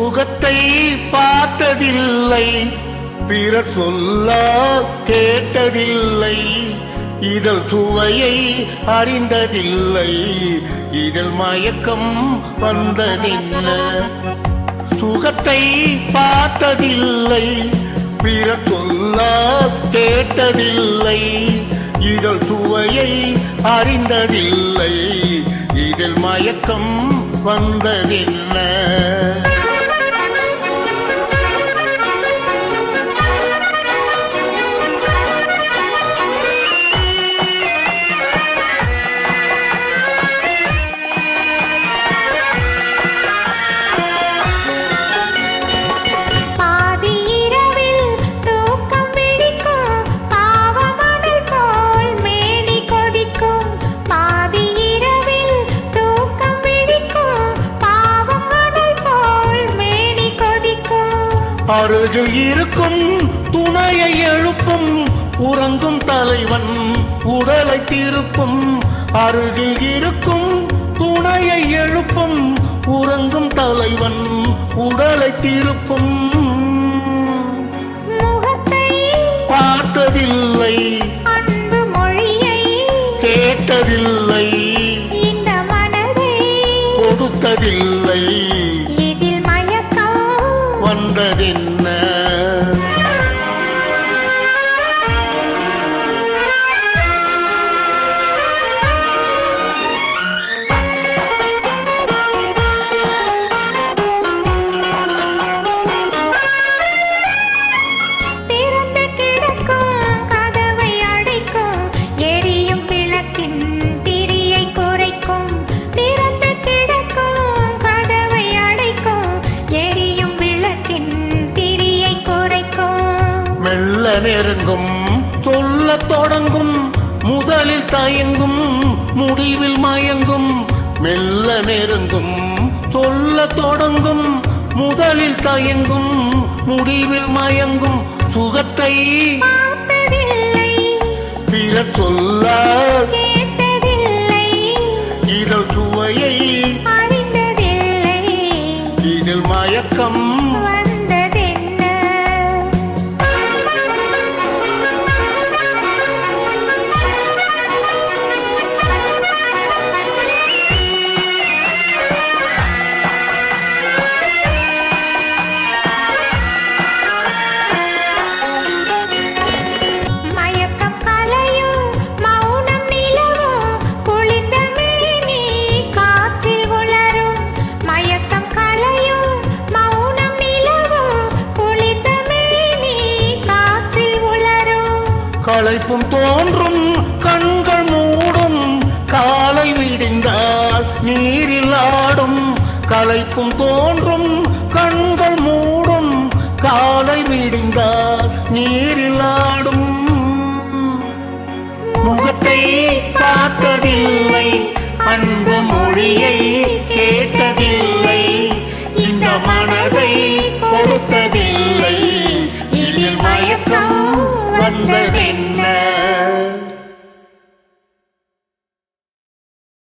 சுகத்தை பார்த்ததில்லை, பிறர் சொல்ல கேட்டதில்லை, இதழ் சுவையை அறிந்ததில்லை, இதில் மயக்கம் வந்ததென்ன? சுகத்தை பார்த்ததில்லை, பிறர் சொல்ல கேட்டதில்லை, இதழ் சுவையை அறிந்ததில்லை, இதில் மயக்கம் வந்ததென்ன? அருகில் இருக்கும் துணையை எழுப்பும் உறங்கும் தலைவன் உடலை திருப்பும். அருகில் இருக்கும் துணையை எழுப்பும் உறங்கும் தலைவன் உடலை திருப்பும். பார்த்ததில்லை, அன்பு மொழியை கேட்டதில்லை, இந்த மனதை கொடுத்ததில்லை, இதில் மயக்கம் வந்ததென்ன? மெல்ல நெருங்கும் சொல்ல தொடங்கும், முதலில் தயங்கும் முடிவில் மயங்கும். மெல்ல நெருங்கும் சொல்ல தொடங்கும், முதலில் தயங்கும் முடிவில் மயங்கும். சுகத்தை பிறர் சொல்ல கேட்டதில்லை, இதழ் சுவையை அறிந்ததில்லை, இதில் மயக்கம் களைப்பும் தோன்றும் கண்கள் மூடும், காலை விடிந்தால் நீரில் ஆடும். களைப்பும் தோன்றும் கண்கள் மூடும், காலை விடிந்தால் நீரில் ஆடும். முகத்தை பார்த்ததில்லை, அன்பு மொழியை கேட்டதில்லை, இந்த மனதை கொடுத்ததில்லை, இதில் மயக்கம் வந்ததென்ன?